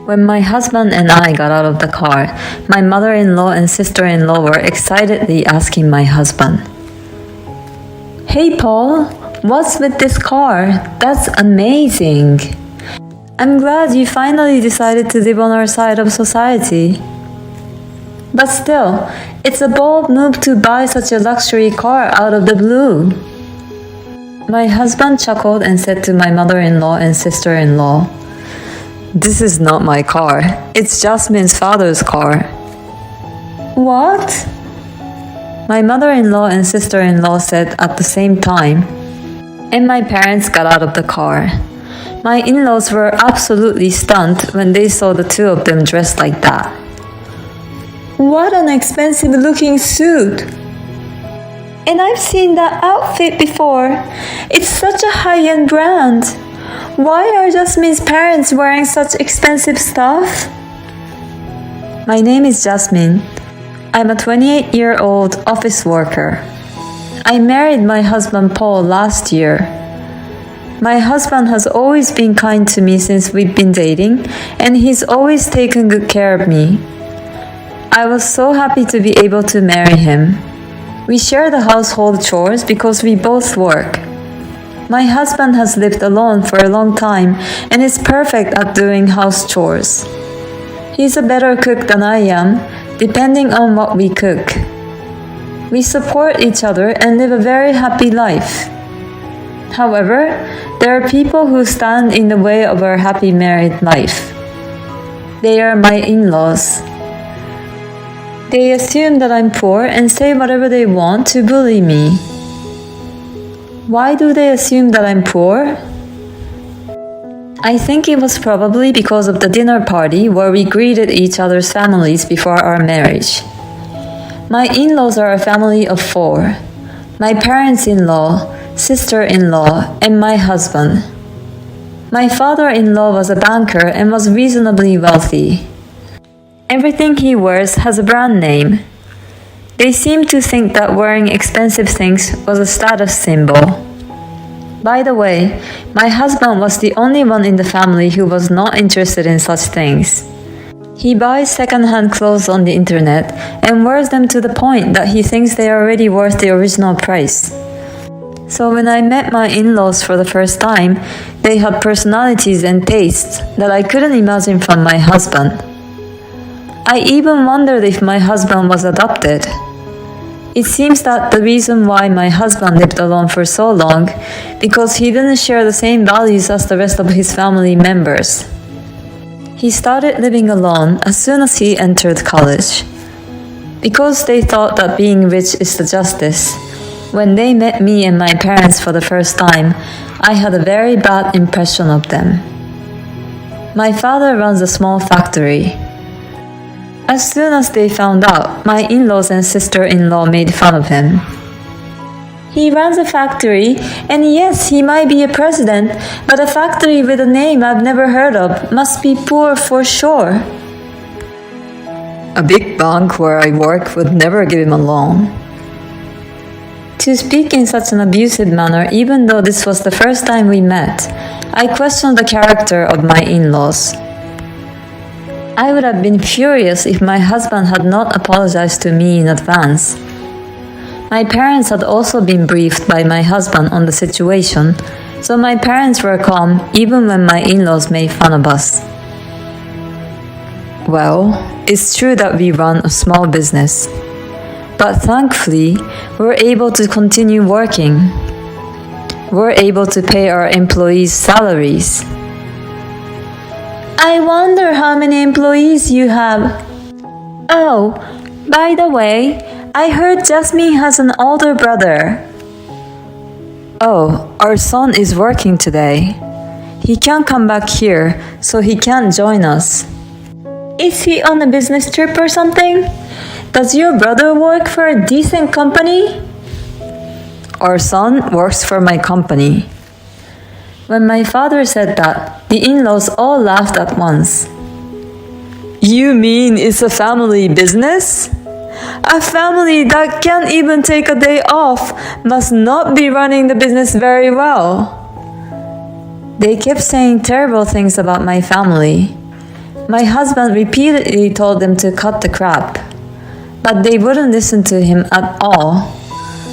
When my husband and I got out of the car, my mother-in-law and sister-in-law were excitedly asking my husband, "Hey Paul, what's with this car? That's amazing. I'm glad you finally decided to live on our side of society. But still, it's a bold move to buy such a luxury car out of the blue." My husband chuckled and said to my mother-in-law and sister-in-law, "This is not my car. It's Jasmine's father's car." "What?" my mother-in-law and sister-in-law said at the same time, and my parents got out of the car. My in-laws were absolutely stunned when they saw the two of them dressed like that. "What an expensive looking suit! And I've seen that outfit before. It's such a high-end brand. Why are Jasmine's parents wearing such expensive stuff?" My name is Jasmine. I'm a 28-year-old office worker. I married my husband Paul last year. My husband has always been kind to me since we've been dating, and he's always taken good care of me. I was so happy to be able to marry him. We share the household chores because we both work. My husband has lived alone for a long time and is perfect at doing house chores. He's a better cook than I am, depending on what we cook. We support each other and live a very happy life. However, there are people who stand in the way of our happy married life. They are my in-laws. They assume that I'm poor and say whatever they want to bully me. Why do they assume that I'm poor? I think it was probably because of the dinner party where we greeted each other's families before our marriage. My in-laws are a family of 4. My parents-in-law, sister-in-law, and my husband. My father-in-law was a banker and was reasonably wealthy. Everything he wears has a brand name. They seem to think that wearing expensive things was a status symbol. By the way, my husband was the only one in the family who was not interested in such things. He buys second-hand clothes on the internet and wears them to the point that he thinks they are already worth the original price. So when I met my in-laws for the first time, they had personalities and tastes that I couldn't imagine from my husband. I even wondered if my husband was adopted. It seems that the reason why my husband lived alone for so long because he didn't share the same values as the rest of his family members. He started living alone as soon as he entered college. Because they thought that being rich is the justice, when they met me and my parents for the first time, I had a very bad impression of them. My father runs a small factory. As soon as they found out, my in-laws and sister-in-law made fun of him. He runs a factory, and yes, he might be a president, but a factory with a name I've never heard of must be poor for sure. A big bank where I work would never give him a loan. To speak in such an abusive manner, even though this was the first time we met, I questioned the character of my in-laws. I would have been furious if my husband had not apologized to me in advance. My parents had also been briefed by my husband on the situation, so my parents were calm even when my in-laws made fun of us. Well, it's true that we run a small business, but thankfully, we're able to continue working. We're able to pay our employees' salaries. I wonder how many employees you have. Oh, by the way, I heard Jasmine has an older brother. Oh, our son is working today. He can't come back here, so he can't join us. Is he on a business trip or something? Does your brother work for a decent company? Our son works for my company. When my father said that, the in-laws all laughed at once. You mean it's a family business? A family that can't even take a day off must not be running the business very well. They kept saying terrible things about my family. My husband repeatedly told them to cut the crap, but they wouldn't listen to him at all.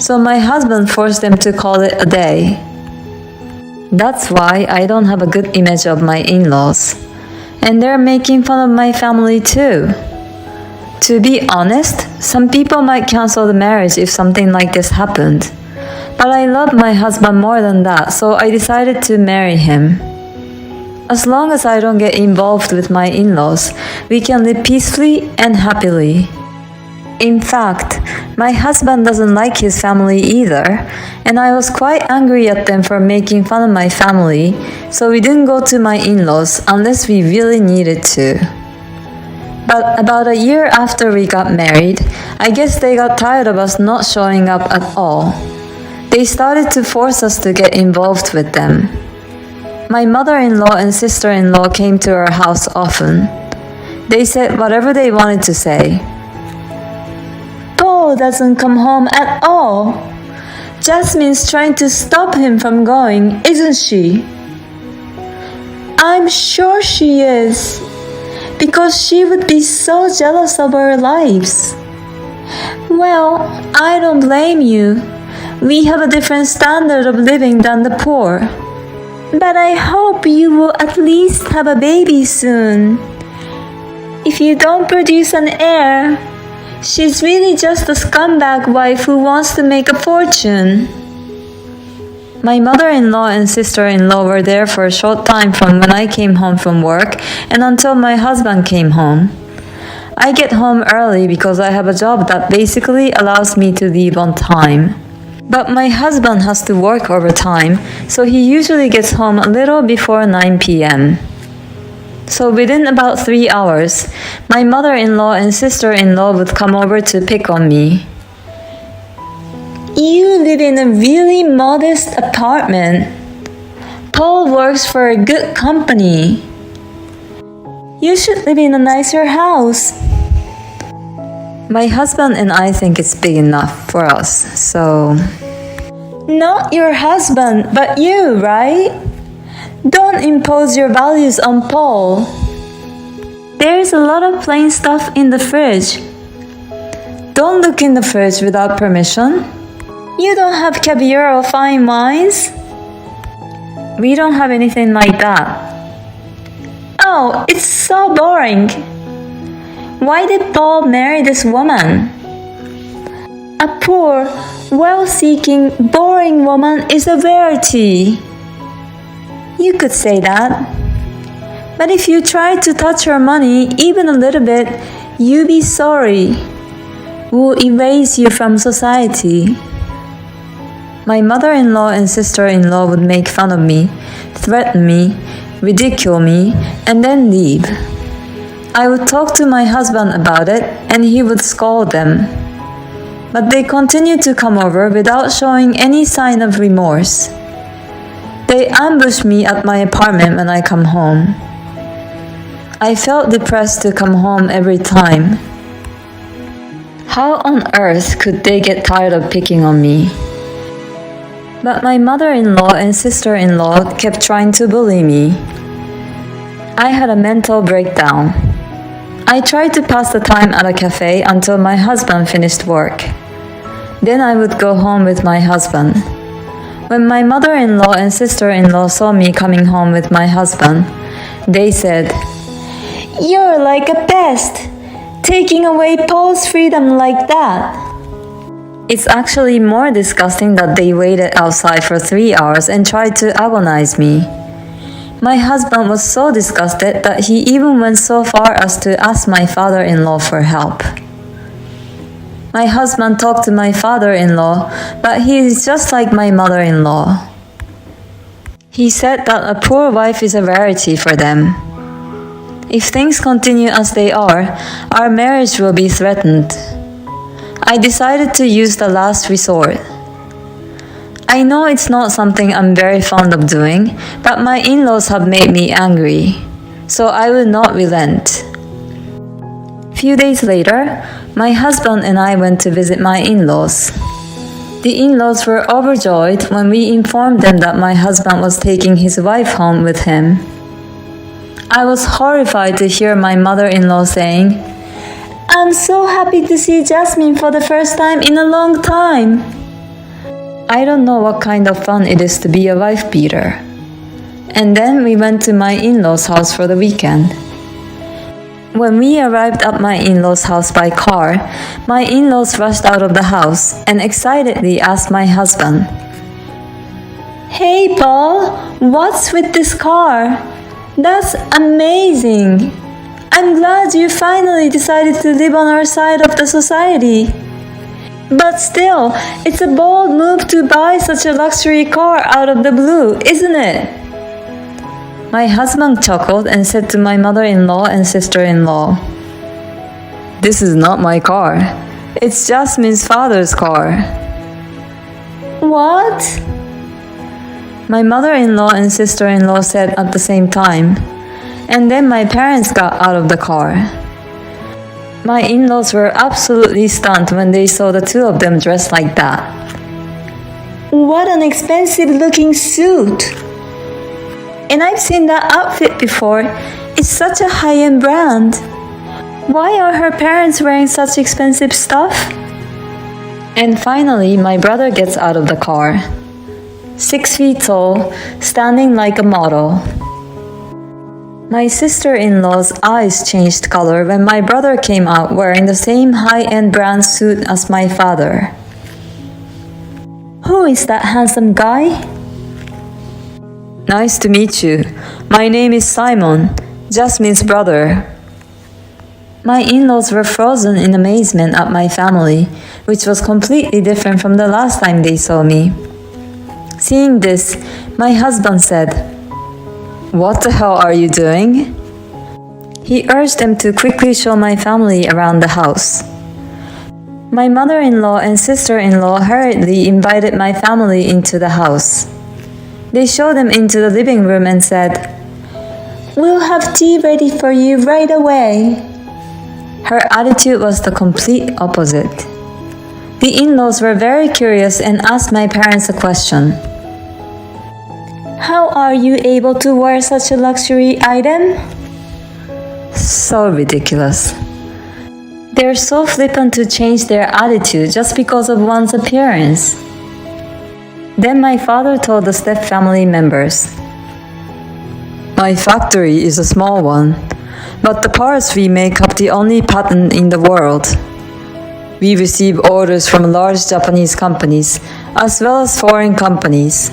So my husband forced them to call it a day. That's why I don't have a good image of my in-laws. And they're making fun of my family too. To be honest, some people might cancel the marriage if something like this happened. But I love my husband more than that, so I decided to marry him. As long as I don't get involved with my in-laws, we can live peacefully and happily. In fact, my husband doesn't like his family either, and I was quite angry at them for making fun of my family, so we didn't go to my in-laws unless we really needed to. But about a year after we got married, I guess they got tired of us not showing up at all. They started to force us to get involved with them. My mother-in-law and sister-in-law came to our house often. They said whatever they wanted to say. Paul doesn't come home at all. Jasmine's trying to stop him from going, isn't she? I'm sure she is, because she would be so jealous of our lives. Well, I don't blame you. We have a different standard of living than the poor. But I hope you will at least have a baby soon. If you don't produce an heir, she's really just a scumbag wife who wants to make a fortune. My mother-in-law and sister-in-law were there for a short time from when I came home from work and until my husband came home. I get home early because I have a job that basically allows me to leave on time. But my husband has to work overtime, so he usually gets home a little before 9 p.m. So within about 3 hours, my mother-in-law and sister-in-law would come over to pick on me. You live in a really modest apartment. Paul works for a good company. You should live in a nicer house. My husband and I think it's big enough for us, so... Not your husband, but you, right? Don't impose your values on Paul. There's a lot of plain stuff in the fridge. Don't look in the fridge without permission. You don't have caviar or fine wines? We don't have anything like that. Oh, it's so boring. Why did Paul marry this woman? A poor, wealth-seeking, boring woman is a rarity. You could say that. But if you try to touch her money even a little bit, you'll be sorry. We'll erase you from society. My mother-in-law and sister-in-law would make fun of me, threaten me, ridicule me, and then leave. I would talk to my husband about it, and he would scold them. But they continued to come over without showing any sign of remorse. They ambush me at my apartment when I come home. I felt depressed to come home every time. How on earth could they get tired of picking on me? But my mother-in-law and sister-in-law kept trying to bully me. I had a mental breakdown. I tried to pass the time at a cafe until my husband finished work. Then I would go home with my husband. When my mother-in-law and sister-in-law saw me coming home with my husband, they said, "You're like a pest, taking away Paul's freedom like that." It's actually more disgusting that they waited outside for 3 hours and tried to agonize me. My husband was so disgusted that he even went so far as to ask my father-in-law for help. My husband talked to my father-in-law, but he is just like my mother-in-law. He said that a poor wife is a rarity for them. If things continue as they are, our marriage will be threatened. I decided to use the last resort. I know it's not something I'm very fond of doing, but my in-laws have made me angry, so I will not relent. Few days later, my husband and I went to visit my in-laws. The in-laws were overjoyed when we informed them that my husband was taking his wife home with him. I was horrified to hear my mother-in-law saying, "I'm so happy to see Jasmine for the first time in a long time." I don't know what kind of fun it is to be a wife beater. And then we went to my in-laws' house for the weekend. When we arrived at my in-laws' house by car, my in-laws rushed out of the house and excitedly asked my husband, "Hey Paul, what's with this car? That's amazing! I'm glad you finally decided to live on our side of the society. But still, it's a bold move to buy such a luxury car out of the blue, isn't it?" My husband chuckled and said to my mother-in-law and sister-in-law, "This is not my car. It's Jasmine's father's car." "What?" My mother-in-law and sister-in-law said at the same time, and then my parents got out of the car. My in-laws were absolutely stunned when they saw the two of them dressed like that. "What an expensive looking suit! And I've seen that outfit before. It's such a high-end brand. Why are her parents wearing such expensive stuff?" And finally, my brother gets out of the car. 6 feet tall, standing like a model. My sister-in-law's eyes changed color when my brother came out wearing the same high-end brand suit as my father. "Who is that handsome guy?" "Nice to meet you. My name is Simon, Jasmine's brother." My in-laws were frozen in amazement at my family, which was completely different from the last time they saw me. Seeing this, my husband said, "What the hell are you doing?" He urged them to quickly show my family around the house. My mother-in-law and sister-in-law hurriedly invited my family into the house. They showed them into the living room and said, "We'll have tea ready for you right away." Her attitude was the complete opposite. The in-laws were very curious and asked my parents a question. "How are you able to wear such a luxury item?" So ridiculous. They're so flippant to change their attitude just because of one's appearance. Then my father told the step family members, "My factory is a small one, but the parts we make up the only patent in the world. We receive orders from large Japanese companies as well as foreign companies."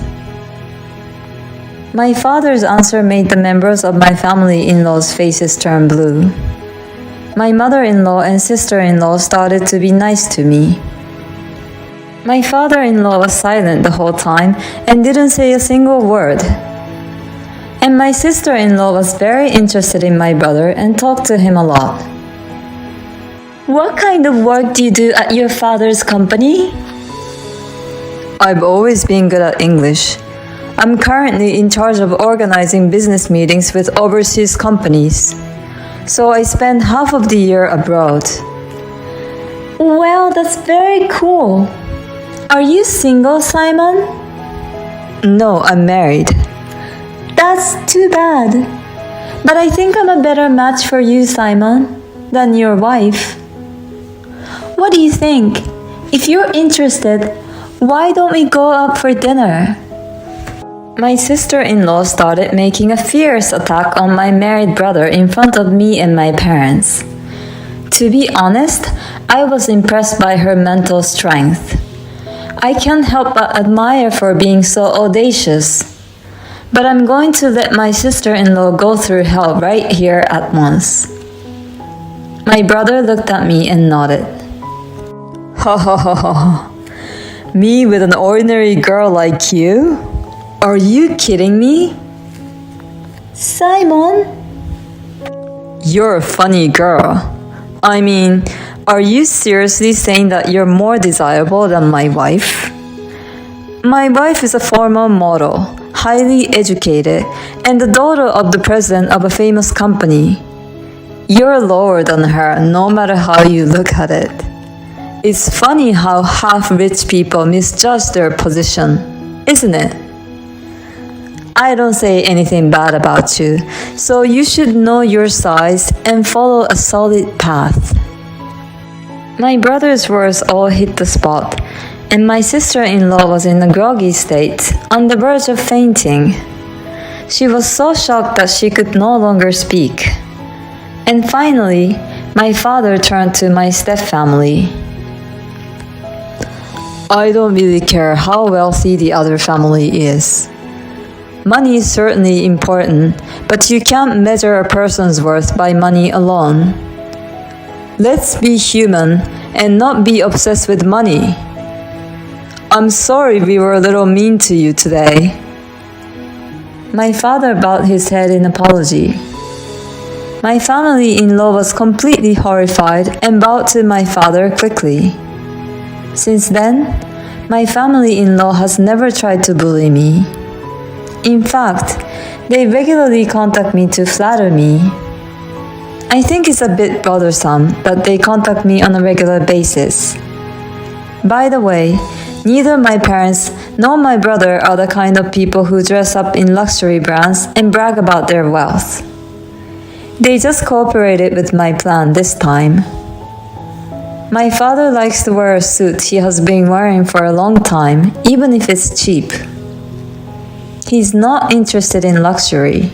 My father's answer made the members of my family-in-law's faces turn blue. My mother-in-law and sister-in-law started to be nice to me. My father-in-law was silent the whole time and didn't say a single word. And my sister-in-law was very interested in my brother and talked to him a lot. "What kind of work do you do at your father's company?" "I've always been good at English. I'm currently in charge of organizing business meetings with overseas companies. So I spend half of the year abroad." "Well, that's very cool. Are you single, Simon?" "No, I'm married." "That's too bad. But I think I'm a better match for you, Simon, than your wife. What do you think? If you're interested, why don't we go out for dinner?" My sister-in-law started making a fierce attack on my married brother in front of me and my parents. To be honest, I was impressed by her mental strength. I can't help but admire for being so audacious. But I'm going to let my sister-in-law go through hell right here at once. My brother looked at me and nodded. "Ha ha ha ha. Me with an ordinary girl like you? Are you kidding me?" "Simon?" "You're a funny girl. I mean, are you seriously saying that you're more desirable than my wife?" "My wife is a former model, highly educated, and the daughter of the president of a famous company. You're lower than her no matter how you look at it. It's funny how half-rich people misjudge their position, isn't it?" I don't say anything bad about you, so you should know your size and follow a solid path. My brother's words all hit the spot, and my sister-in-law was in a groggy state, on the verge of fainting. She was so shocked that she could no longer speak. And finally, my father turned to my stepfamily. I don't really care how wealthy the other family is. Money is certainly important, but you can't measure a person's worth by money alone. Let's be human and not be obsessed with money. I'm sorry we were a little mean to you today. My father bowed his head in apology. My family-in-law was completely horrified and bowed to my father quickly. Since then, my family-in-law has never tried to bully me. In fact, they regularly contact me to flatter me. I think it's a bit bothersome that they contact me on a regular basis. By the way, neither my parents nor my brother are the kind of people who dress up in luxury brands and brag about their wealth. They just cooperated with my plan this time. My father likes to wear a suit he has been wearing for a long time, even if it's cheap. He's not interested in luxury.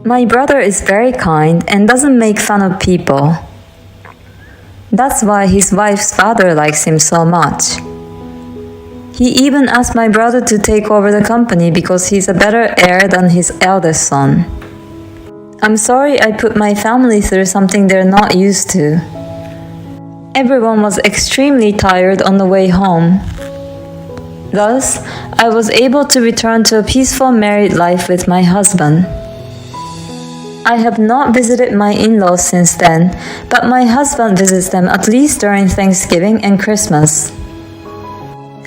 My brother is very kind and doesn't make fun of people. That's why his wife's father likes him so much. He even asked my brother to take over the company because he's a better heir than his eldest son. I'm sorry I put my family through something they're not used to. Everyone was extremely tired on the way home. Thus, I was able to return to a peaceful married life with my husband. I have not visited my in-laws since then, but my husband visits them at least during Thanksgiving and Christmas.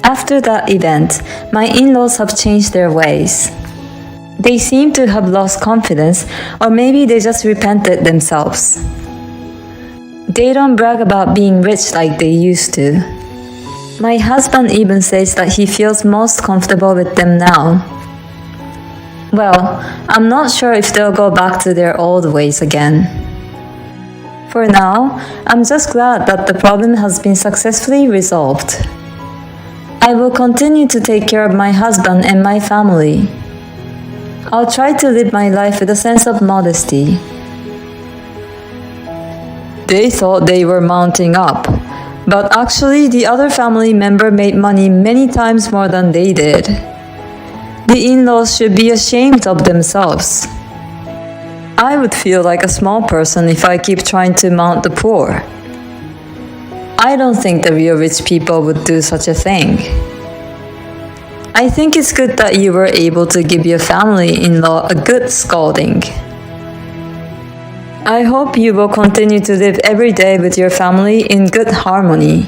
After that event, my in-laws have changed their ways. They seem to have lost confidence, or maybe they just repented themselves. They don't brag about being rich like they used to. My husband even says that he feels most comfortable with them now. Well, I'm not sure if they'll go back to their old ways again. For now, I'm just glad that the problem has been successfully resolved. I will continue to take care of my husband and my family. I'll try to live my life with a sense of modesty. They thought they were mounting up, but actually the other family member made money many times more than they did. The in-laws should be ashamed of themselves. I would feel like a small person if I keep trying to mount the poor. I don't think the real rich people would do such a thing. I think it's good that you were able to give your family-in-law a good scolding. I hope you will continue to live every day with your family in good harmony.